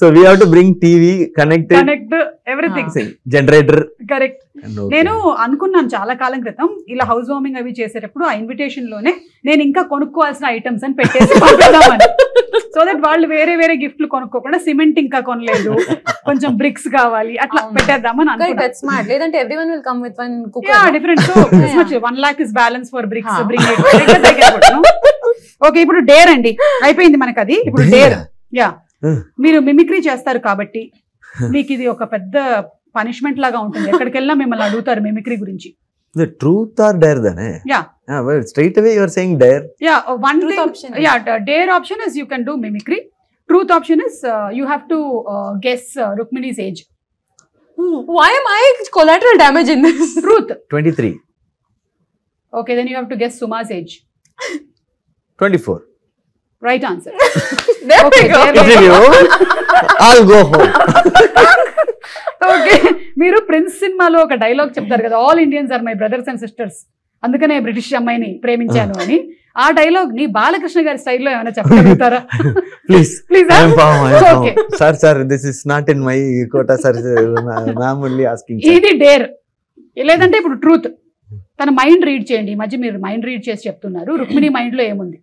So we have to bring TV, connect it, Connect everything. generator. Correct. And okay. నేను అనుకున్నాను చాలా కాలం క్రితం ఇలా house warming అవి చేసేటప్పుడు ఆ invitation లోనే నేను ఇంకా కొనుక్కోవాల్సిన ఐటమ్స్ అని పెట్టేసి పంపిద్దామని. సో దట్ వాళ్ళు వేరే వేరే గిఫ్ట్లు కొనుక్కోకుండా సిమెంట్ ఇంకా కొనలేదు, కొంచెం బ్రిక్స్ కావాలి, అట్లా పెట్టేద్దామని Correct, అనుకున్నాను. that's smart. లేదంటే everyone will come with one cooker. Yeah, no? different. So this much 1 lakh is balance for bricks. Huh. Bring it. Like that I can put, no? Okay, ఇప్పుడు dare అండి, అయిపోయింది మనకు అది. ఇప్పుడు dare. Yeah, మీరు mimicry చేస్తారు కాబట్టి మీకు ఇది ఒక పెద్ద పనిష్మెంట్ లాగా ఉంటుంది. ఎక్కడికి వెళ్ళినా మిమ్మల్ని అడుగుతారు మిమిక్రీ గురించి. The truth or dare, then? Yeah. Well, straight away you are saying dare. Yeah, one Truth thing. option. Yeah, dare option is you can do mimicry. Truth option is you have to guess Rukmini's age. Why am I collateral damage in this? Truth. 23, Okay, then you have to guess Suma's age. 24. Right answer. There Okay, we go. there we Interview. I'll go home. Okay, మీరు Prince సినిమాలో ఒక dialogue చెప్తారు కదా, all Indians are my brothers and sisters, అందుకనే British అమ్మాయిని ప్రేమించాను అని. ఆ డైలాగ్ ని బాలకృష్ణ గారి స్టైల్లో ఏమైనా చెప్పగలుగుతారా? Please. Please, I am calm. Okay. Sir, this is not in my quota, sir. Ma'am only asking. Sir. ఇది డేర్. లేదంటే ఇప్పుడు ట్రూత్. తన మైండ్ రీడ్ చేయండి. ఈ మధ్య మీరు మైండ్ రీడ్ చేసి చెప్తున్నారు. రుక్మిణి మైండ్ లో ఏముంది?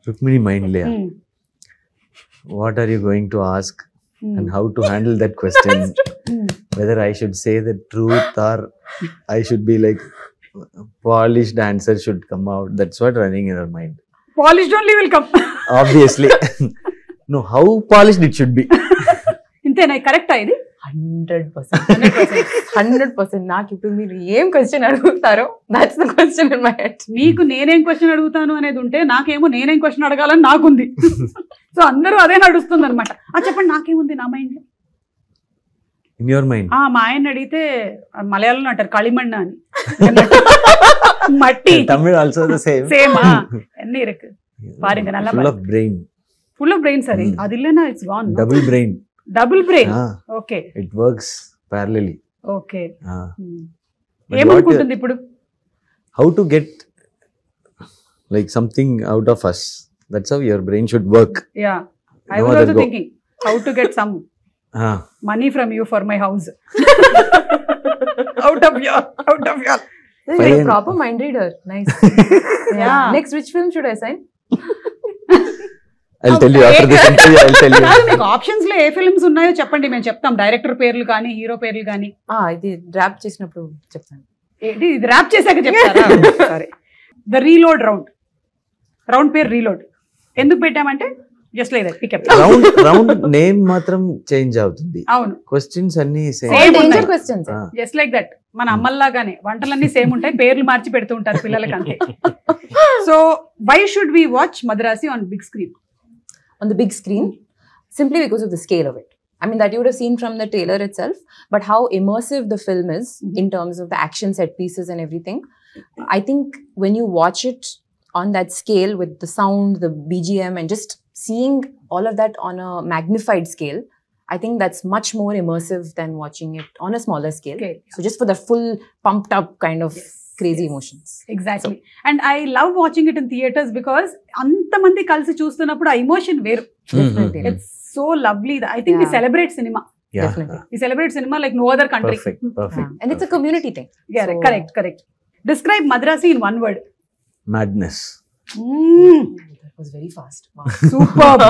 Rukmini mind layer. What are you going to ask and how to handle that question? Whether I should say the truth or I should be like polished answer should come out. That's what running in her mind. Polished only will come. Obviously. No, how polished it should be. ఇంతేనా? కరెక్టా ఇది? 100%. నాకు ఇప్పుడు మీరు ఏం question అడుగుతారో that's the question in my head. నీకు నేనేం క్వశ్చన్ అడుగుతాను అనేది ఉంటే నాకేమో నేనేం క్వశ్చన్ అడగాలని నాకుంది. సో అందరూ అదే నడుస్తుంది అనమాట. చెప్పండి, నాకేముంది నా మైండ్ లో? In your mind. మా ఆయన అడిగితే మలయాళంలో అంటారు களிமண் అని. మట్టి. Tamil also the same. Same. ఎన్ని ఇருக்கு பாருங்க, நல்லா Full of brain. Full of brain. సరే, అది இல்லனா it's gone. Double brain. Double brain. Ah, okay it works parallelly. Okay. Ah. But ఏమనుకుంటుంది ఇప్పుడు? how to get like something out of us. That's how your brain should work. Yeah, I No was other also go. Thinking how to get some Ah. money from you for my house. out of your You're a proper mind reader. Nice. Yeah. Next, which film should I sign? I'll tell you after this interview. I'll tell you. మీకు options లో ఏ films ఉన్నాయో చెప్పండి, మేము చెప్తాం. Director పేర్లు కానీ hero పేర్లు కానీ. ఇది డ్రాప్ చేసినప్పుడు చెప్తాను. ఇది ర్యాప్ చేశాక చెప్తారా? సరే. ద రీలోడ్ రౌండ్ పేరు రీలోడ్. ఎందుకు పెట్టామంటే just like that pickup. Round name మాత్రం చేంజ్ అవుతుంది, అవును, క్వశ్చన్స్ అన్ని Same డేంజర్ ఉన్నాయి. క్వశ్చన్స్. Just like that. మన అమ్మల్లాగానే వంటలన్నీ సేమ్ ఉంటాయి, పేర్లు మార్చి పెడుతూ ఉంటారు పిల్లలకి అంతే. So why should we watch Madrasi on big screen? On the big screen, simply because of the scale of it. I mean, that you would have seen from the trailer itself, but how immersive the film is in terms of the action set pieces and everything. I think when you watch it on that scale with the sound, the BGM, and just seeing all of that on a magnified scale, I think that's much more immersive than watching it on a smaller scale. Okay. So just for the full pumped up kind of crazy emotions. Exactly. And I love watching it in theatres because అంతమంది కలిసి చూస్తున్నప్పుడు ఆ emotion వేరు. Definitely. It's so lovely. I think we Yeah. Celebrate cinema. Definitely. We celebrate cinema like no other country. perfect. And it's a community thing. So- correct. Describe Madrasi in one word. Madness. That was very fast. Wow. Super.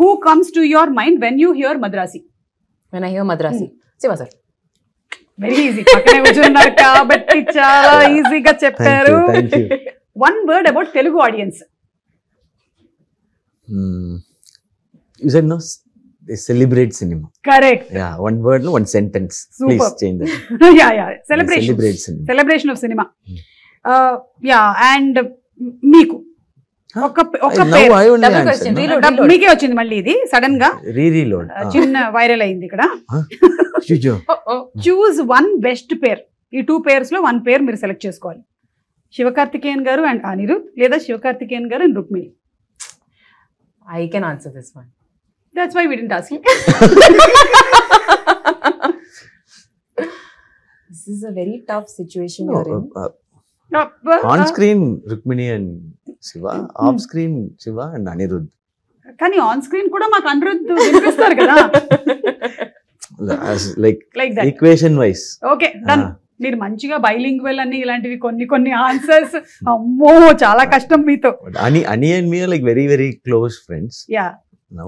Who comes to your mind when you hear Madrasi? When I hear Madrasi, Siva sir. Very easy. పక్కనే కూర్చున్నారు కాబట్టి చాలా ఈజీగా చెప్పారు. Thank you. One word about Telugu audience. You said no, they celebrate cinema. Correct. Yeah, one word, no, one sentence. Please Super. change that. Yeah celebration. Celebrate cinema. Celebration of cinema. Yeah and మీకు ఒక Now పేరు. I only Double answer. question, No? reload. మీకే వచ్చింది మళ్ళీ ఇది sudden గా Reload. చిన్న viral అయింది ఇక్కడ. Chujo. చూజ్ వన్ బెస్ట్ పేర్. ఈ 2 పేర్స్ లో 1 పేర్ మీరు సెలెక్ట్ చేసుకోవాలి. శివకార్తికేయన్ గారు అండ్ అనిరుద్, లేదా Sivakarthikeyan garu and Rukmini. I can answer this one. That's why we didn't ask you. This is a very tough situation No, you're in. on screen Rukmini and Shiva, off screen Shiva and Anirudh. కానీ on screen కూడా మాకు అనిరుద్ వినిపిస్తారు కదా. As like like that. equation wise. Okay done. మీరు మంచిగా bilingual అని ఇలాంటివి కొన్ని ఆన్సర్స్. అమ్మో చాలా కష్టం మీతో. But Ani and me are like very very close friends. Yeah Now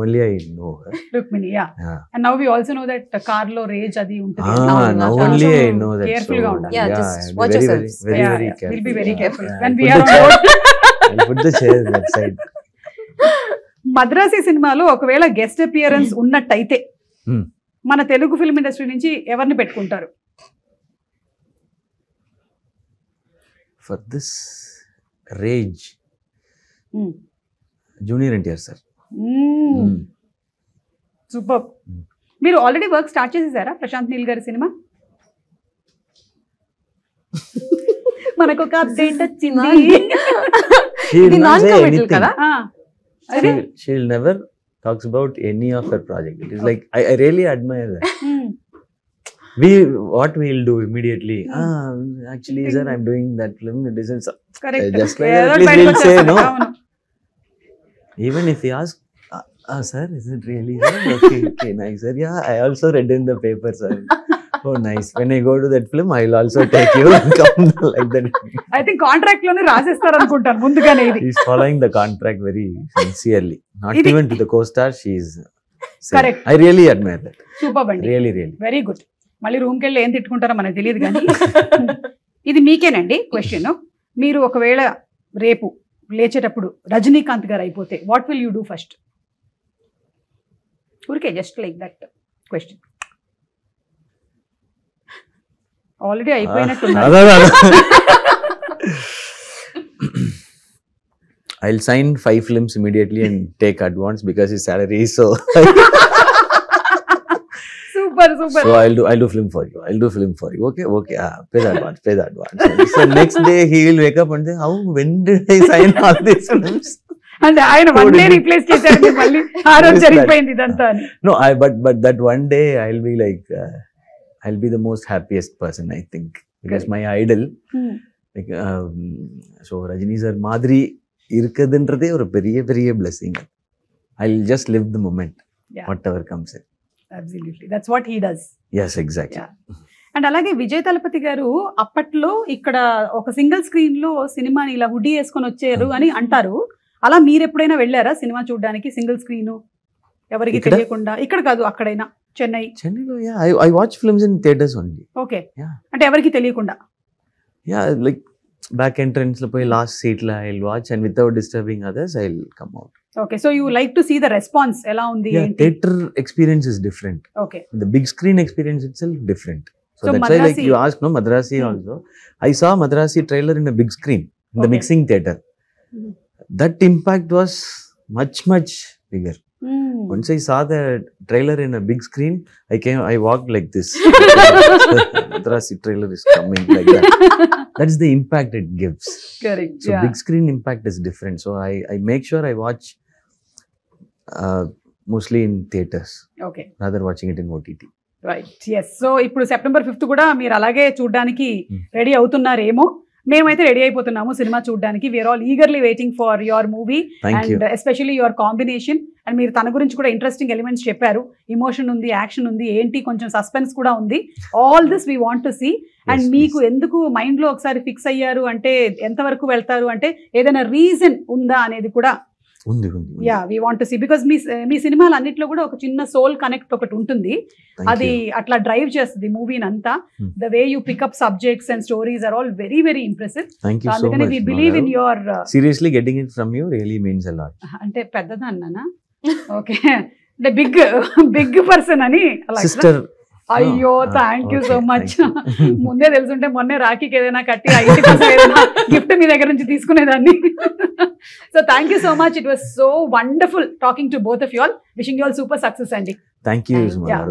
only I know her. Rukmini. Yeah Yeah. And now we also know that car లో రేజ్ అది ఉంటుంది. Now only I know that. Careful గా ఉండాలి. Yeah, just I'll be watch very, yourselves. Very, Yeah, very yeah. careful. We'll be very careful Yeah, when I'll we put are the on chair- board. I'll put the chairs that side. Madrasi సినిమాలో ఒకవేళ guest appearance ఉన్నట్టయితే Hmm. మన Telugu film industry నుంచి ఎవరిని పెట్టుకుంటారు? For this rage, Junior NTR sir. Super. మీరు already work start చేసేసారా ప్రశాంత్ నీల్ గారి సినిమా? మనకు ఒక అప్డేట్ వచ్చింది. She'll ఇది not say non-committal anything. కదా? అదే. She'll never talks about any of her project. It is like I really admire that. What we'll do immediately. Actually, sir, I'm doing that film. It isn't. Correct. Just like that, please we'll say no. Even if he asks, sir, is it really? Sir? Okay, nice, sir. Yeah, I also read in the paper, sir. Oh, nice. When I go to that film, I'll also take you and come like that. I think contract లోనే రాసేస్తారు అనుకుంటాను ముందుగానే ఇది. He's following the contract very sincerely. Not Idi- even to the co-star, she's saying. Correct. I really admire that. Super అండి. Really, really. Very good. మళ్ళీ రూమ్కి వెళ్ళి ఏం తిట్టుకుంటారో మనకు తెలియదు కానీ ఇది మీకేనండి క్వశ్చన్. మీరు ఒకవేళ రేపు లేచేటప్పుడు రజనీకాంత్ గారు అయిపోతే what will you do first? ఊరికే just like that question. Already అయిపోయినట్టు. I'll sign 5 films immediately and take advance because his salary is so. Super super. So I'll do film for you. I'll do film for you. Okay. Pay the advance. So next day he will wake up and say, how? When did I sign all these films? అంటే ఆయన one day replace చేశారు మళ్ళీ. ఆ రోజు జరిగిపోయింది ఇదంతా అని. No, but that one day I'll be like, I'll be the most happiest person, I think, because my idol, like, so Rajini sir Madri irukadன்றதே ஒரு பெரிய blessing. I'll just live the moment, whatever comes in. Absolutely, that's what he does. Yes, exactly. Yeah. And అలాగే విజయ్ తలపతి గారు అప్పట్లో ఇక్కడ ఒక single screen లో సినిమాని ఇలా హుడీ వేసుకొని వచ్చారు అని అంటారు. అలా మీరు ఎప్పుడైనా వెళ్ళారా సినిమా చూడడానికి సింగిల్ స్క్రీన్ ఎవరికి తెలియకుండా? ఇక్కడ కాదు, అక్కడైనా చెన్నైలో. Yeah, I watch films in theaters only. Okay. Yeah. అంటే ఎవరికి తెలియకుండా. Yeah, like back entrance lo poi last seat la I'll watch, and without disturbing others I'll come out. Okay, so you like to see the response ela undi Yeah, enti? theater experience is different. Okay, The big screen experience itself different. So, So that's why, like Madrasi- you asked, no, Madrasi Hmm. also. I saw Madrasi trailer in a big screen, in the Okay. mixing theater. Hmm. That impact was much bigger. Once I saw the trailer in a big screen, I walked like this. Madrasi trailer is coming like that. That's the impact it gives. correct, So yeah. big screen impact is different. So I make sure I watch mostly in theaters Okay, rather watching it in OTT. Right, yes. So ఇప్పుడు September 5th కూడా మీరు అలాగే చూడడానికి Hmm. Ready అవుతున్నారేమో. మేమైతే ready అయిపోతున్నాము cinema చూడడానికి. We're all eagerly waiting for your movie Thank you. And especially your combination. And మీరు తన గురించి కూడా ఇంట్రెస్టింగ్ ఎలిమెంట్స్ చెప్పారు. ఇమోషన్ ఉంది, యాక్షన్ ఉంది, ఏంటి కొంచెం సస్పెన్స్ కూడా ఉంది. All this we want to see. And Yes, మీకు please. ఎందుకు మైండ్ లో ఒకసారి ఫిక్స్ అయ్యారు అంటే ఎంతవరకు వెళ్తారు అంటే ఏదైనా రీజన్ ఉందా అనేది కూడా ఉంది. Yeah we want to see. Because మీ సినిమాలు అన్నిట్లో కూడా ఒక చిన్న సోల్ కనెక్ట్ ఒకటి ఉంటుంది. Thank అది you. అట్లా డ్రైవ్ చేస్తుంది మూవీని అంతా. Hmm. The way you pickup subjects and stories are all very very impressive. Thank you so అందుకని much. We believe in Madhav. Your Seriously, getting it from you really means a lot. అంటే పెద్దదా అన్నానా? Okay, అంటే big person అని అలా. Sister. అయ్యో, Oh, thank you okay, so thank much. you. ముందే తెలుసుంటే మొన్నే రాఖీకి ఏదైనా కట్టి ఆ ఇంటి కోసం ఏదైనా గిఫ్ట్ మీ దగ్గర నుంచి తీసుకునేదాన్ని. So thank you so much. It was so wonderful talking to both of you all. Wishing you all super success అండి. Thank you, Thank you. Madhav.